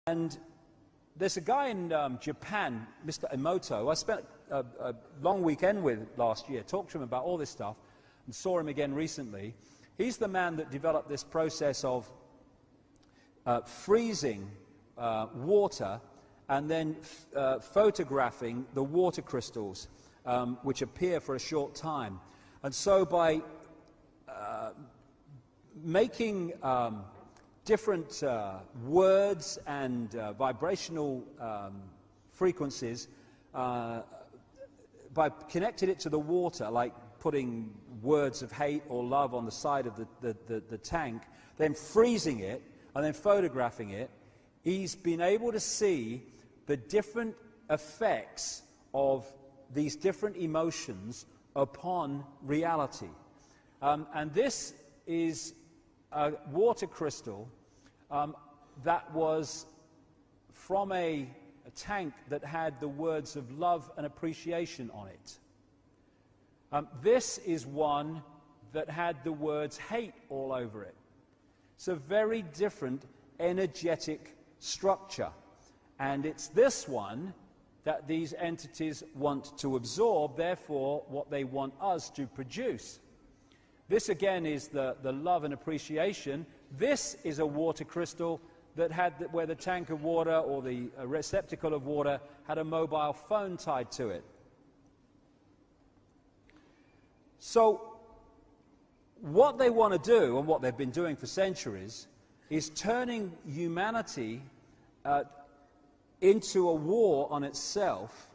And there's a guy in Japan, Mr. Emoto, I spent a long weekend with last year, talked to him about all this stuff, and saw him again recently. He's the man that developed this process of freezing water and then photographing the water crystals, which appear for a short time. And so by making different words and vibrational frequencies, by connecting it to the water, like putting words of hate or love on the side of the tank, then freezing it and then photographing it, he's been able to see the different effects of these different emotions upon reality. And this is a water crystal that was from a tank that had the words of love and appreciation on it. This is one that had the words hate all over it. It's a very different energetic structure. And it's this one that these entities want to absorb, therefore what they want us to produce. This again is the love and appreciation. This is a water crystal that had where the tank of water or the receptacle of water had a mobile phone tied to it. So what they want to do, and what they've been doing for centuries, is turning humanity into a war on itself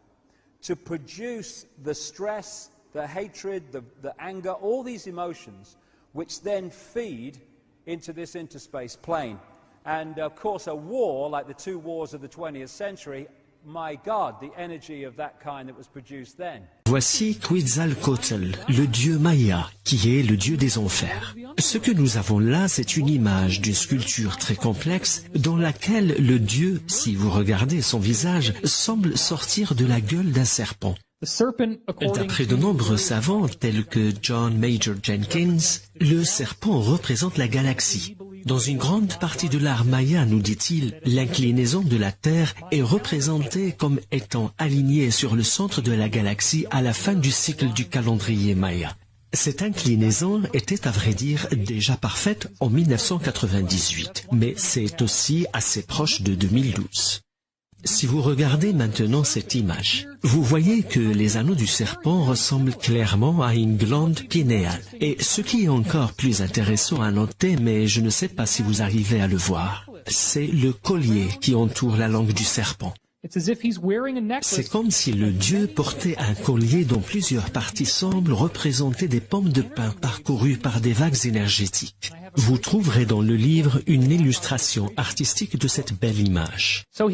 to produce the stress, the hatred, the anger, all these emotions, which then feed into this interspace plane. And of course a war, like the two wars of the 20th century, my God, the energy of that kind that was produced then. Voici Quetzalcoatl, le dieu maya, qui est le dieu des enfers. Ce que nous avons là, c'est une image d'une sculpture très complexe dans laquelle le dieu, si vous regardez son visage, semble sortir de la gueule d'un serpent. D'après de nombreux savants tels que John Major Jenkins, le serpent représente la galaxie. Dans une grande partie de l'art maya, nous dit-il, l'inclinaison de la Terre est représentée comme étant alignée sur le centre de la galaxie à la fin du cycle du calendrier maya. Cette inclinaison était à vrai dire déjà parfaite en 1998, mais c'est aussi assez proche de 2012. Si vous regardez maintenant cette image, vous voyez que les anneaux du serpent ressemblent clairement à une glande pinéale. Et ce qui est encore plus intéressant à noter, mais je ne sais pas si vous arrivez à le voir, c'est le collier qui entoure la langue du serpent. C'est comme si le dieu portait un collier dont plusieurs parties semblent représenter des pommes de pin parcourues par des vagues énergétiques. Vous trouverez dans le livre une illustration artistique de cette belle image. Le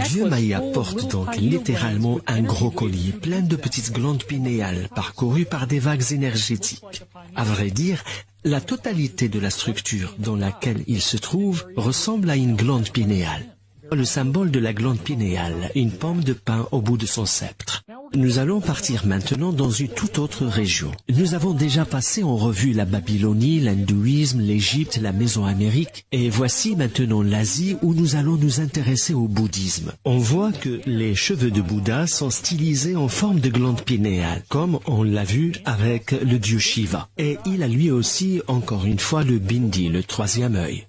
dieu maya porte donc littéralement un gros collier plein de petites glandes pinéales parcourues par des vagues énergétiques. À vrai dire, la totalité de la structure dans laquelle il se trouve ressemble à une glande pinéale. Le symbole de la glande pinéale, une pomme de pin au bout de son sceptre. Nous allons partir maintenant dans une toute autre région. Nous avons déjà passé en revue la Babylonie, l'hindouisme, l'Égypte, la Mésoamérique, et voici maintenant l'Asie où nous allons nous intéresser au bouddhisme. On voit que les cheveux de Bouddha sont stylisés en forme de glande pinéale, comme on l'a vu avec le dieu Shiva. Et il a lui aussi, encore une fois, le bindi, le troisième œil.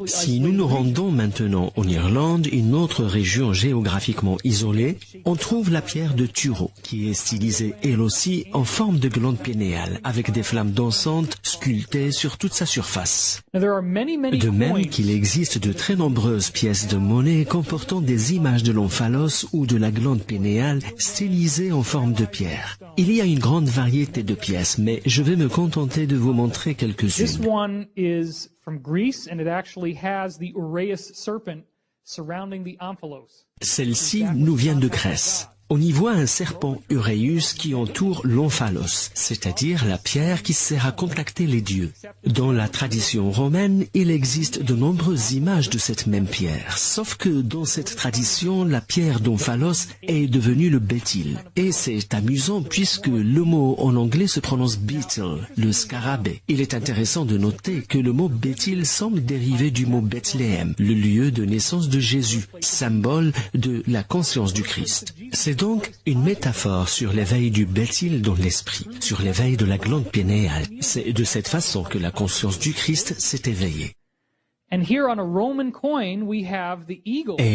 Si nous nous rendons maintenant en Irlande, une autre région géographiquement isolée, on trouve la pierre de Turo, qui est stylisée elle aussi en forme de glande pinéale, avec des flammes dansantes sculptées sur toute sa surface. De même qu'il existe de très nombreuses pièces de monnaie comportant des images de l'omphalos ou de la glande pinéale stylisées en forme de pierre. Il y a une grande variété de pièces, mais je vais me contenter de vous montrer quelques-unes. From Greece, and it actually has the Uraeus serpent surrounding the omphalos. Celle-ci nous vient de Grèce. On y voit un serpent Uræus qui entoure l'omphalos, c'est-à-dire la pierre qui sert à contacter les dieux. Dans la tradition romaine, il existe de nombreuses images de cette même pierre, sauf que dans cette tradition, la pierre d'omphalos est devenue le bétil. Et c'est amusant puisque le mot en anglais se prononce beetle, le scarabée. Il est intéressant de noter que le mot bétil semble dériver du mot Bethléem, le lieu de naissance de Jésus, symbole de la conscience du Christ. C'est donc une métaphore sur l'éveil du bétil dans l'esprit, sur l'éveil de la glande pinéale. C'est de cette façon que la conscience du Christ s'est éveillée. Et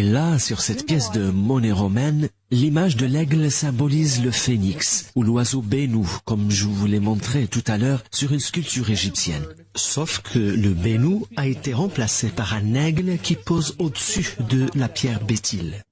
là, sur cette pièce de monnaie romaine, l'image de l'aigle symbolise le phénix, ou l'oiseau bénou, comme je vous l'ai montré tout à l'heure sur une sculpture égyptienne. Sauf que le bénou a été remplacé par un aigle qui pose au-dessus de la pierre bétil.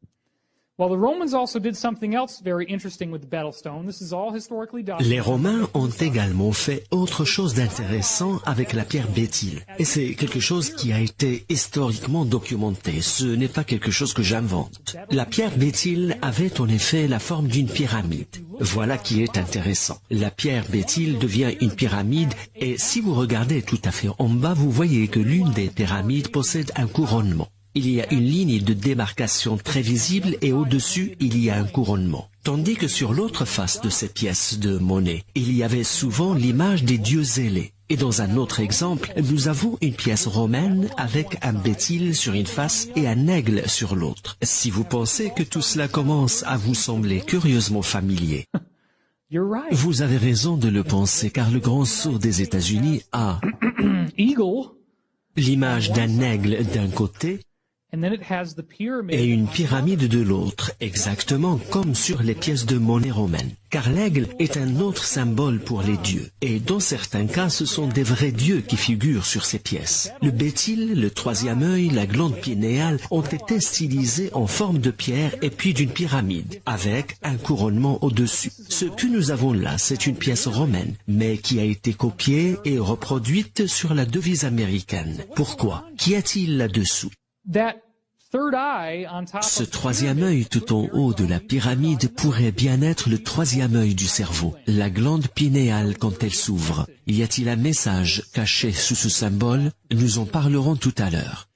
Les Romains ont également fait autre chose d'intéressant avec la pierre bétil. Et c'est quelque chose qui a été historiquement documenté. Ce n'est pas quelque chose que j'invente. La pierre bétil avait en effet la forme d'une pyramide. Voilà qui est intéressant. La pierre bétil devient une pyramide et si vous regardez tout à fait en bas, vous voyez que l'une des pyramides possède un couronnement. Il y a une ligne de démarcation très visible et au-dessus, il y a un couronnement. Tandis que sur l'autre face de ces pièces de monnaie, il y avait souvent l'image des dieux zélés. Et dans un autre exemple, nous avons une pièce romaine avec un bétil sur une face et un aigle sur l'autre. Si vous pensez que tout cela commence à vous sembler curieusement familier, vous avez raison de le penser car le grand sceau des États-Unis a l'image d'un aigle d'un côté et une pyramide de l'autre, exactement comme sur les pièces de monnaie romaines. Car l'aigle est un autre symbole pour les dieux. Et dans certains cas, ce sont des vrais dieux qui figurent sur ces pièces. Le bétil, le troisième œil, la glande pinéale ont été stylisés en forme de pierre et puis d'une pyramide, avec un couronnement au-dessus. Ce que nous avons là, c'est une pièce romaine, mais qui a été copiée et reproduite sur la devise américaine. Pourquoi? Qu'y a-t-il là-dessous? Ce troisième œil tout en haut de la pyramide pourrait bien être le troisième œil du cerveau, la glande pinéale quand elle s'ouvre. Y a-t-il un message caché sous ce symbole? Nous en parlerons tout à l'heure.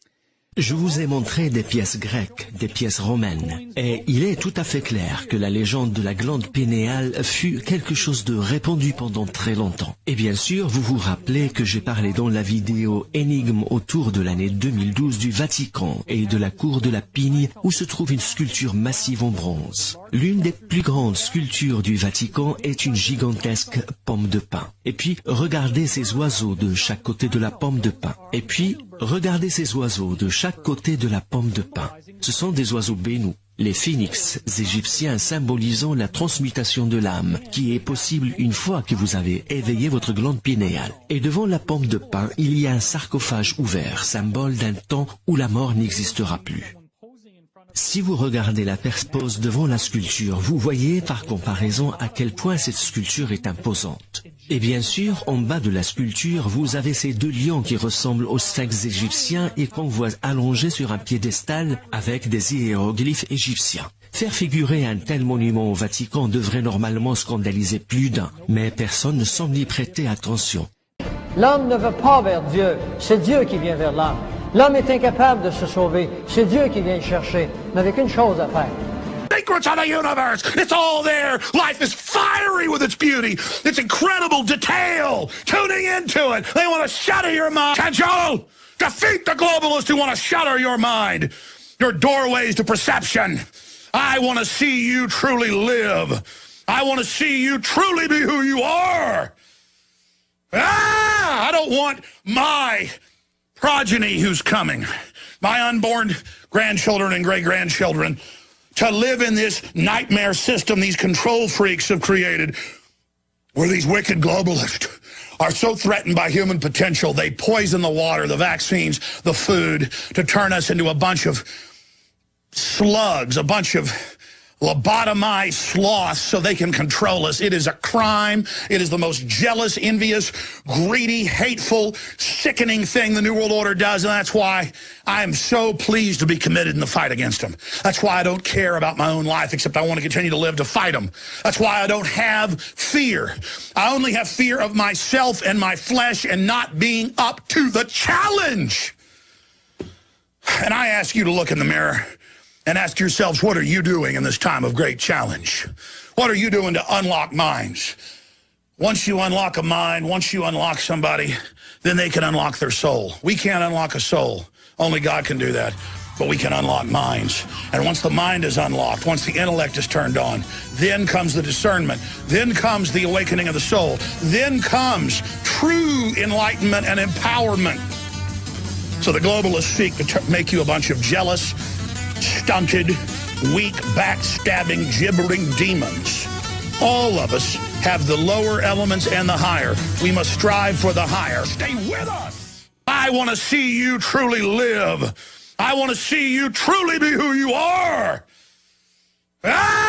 Je vous ai montré des pièces grecques, des pièces romaines, et il est tout à fait clair que la légende de la glande pinéale fut quelque chose de répandu pendant très longtemps. Et bien sûr, vous vous rappelez que j'ai parlé dans la vidéo Énigme autour de l'année 2012 du Vatican et de la cour de la Pigne où se trouve une sculpture massive en bronze. L'une des plus grandes sculptures du Vatican est une gigantesque pomme de pin. Et puis, regardez ces oiseaux de chaque côté de la pomme de pin. Et puis, regardez ces oiseaux de chaque côté de la pomme de pin. Ce sont des oiseaux bénous, les phénix égyptiens symbolisant la transmutation de l'âme, qui est possible une fois que vous avez éveillé votre glande pinéale. Et devant la pomme de pin, il y a un sarcophage ouvert, symbole d'un temps où la mort n'existera plus. Si vous regardez la pose devant la sculpture, vous voyez par comparaison à quel point cette sculpture est imposante. Et bien sûr, en bas de la sculpture, vous avez ces deux lions qui ressemblent aux sphinx égyptiens et qu'on voit allongés sur un piédestal avec des hiéroglyphes égyptiens. Faire figurer un tel monument au Vatican devrait normalement scandaliser plus d'un, mais personne ne semble y prêter attention. L'homme ne veut pas vers Dieu, c'est Dieu qui vient vers l'homme. L'homme est incapable de se sauver, c'est Dieu qui vient le chercher, mais avec une chose à faire. Secrets of the universe. It's all there. Life is fiery with its beauty. Its incredible detail. Tuning into it. They want to shatter your mind. Control! Defeat the globalists who want to shatter your mind. Your doorways to perception. I want to see you truly live. I want to see you truly be who you are. I don't want my progeny who's coming, my unborn grandchildren and great-grandchildren, to live in this nightmare system these control freaks have created, where these wicked globalists are so threatened by human potential, they poison the water, the vaccines, the food, to turn us into a bunch of slugs, a bunch of lobotomize sloths so they can control us. It is a crime. It is the most jealous, envious, greedy, hateful, sickening thing the New World Order does, and that's why I am so pleased to be committed in the fight against them. That's why I don't care about my own life, except I want to continue to live to fight them. That's why I don't have fear. I only have fear of myself and my flesh and not being up to the challenge. And I ask you to look in the mirror and ask yourselves, what are you doing in this time of great challenge? What are you doing to unlock minds? Once you unlock a mind, once you unlock somebody, then they can unlock their soul. We can't unlock a soul. Only God can do that. But we can unlock minds. And once the mind is unlocked, once the intellect is turned on, then comes the discernment. Then comes the awakening of the soul. Then comes true enlightenment and empowerment. So the globalists seek to make you a bunch of jealous, stunted, weak, backstabbing, gibbering demons. All of us have the lower elements and the higher. We must strive for the higher. Stay with us. I want to see you truly live. I want to see you truly be who you are. Ah!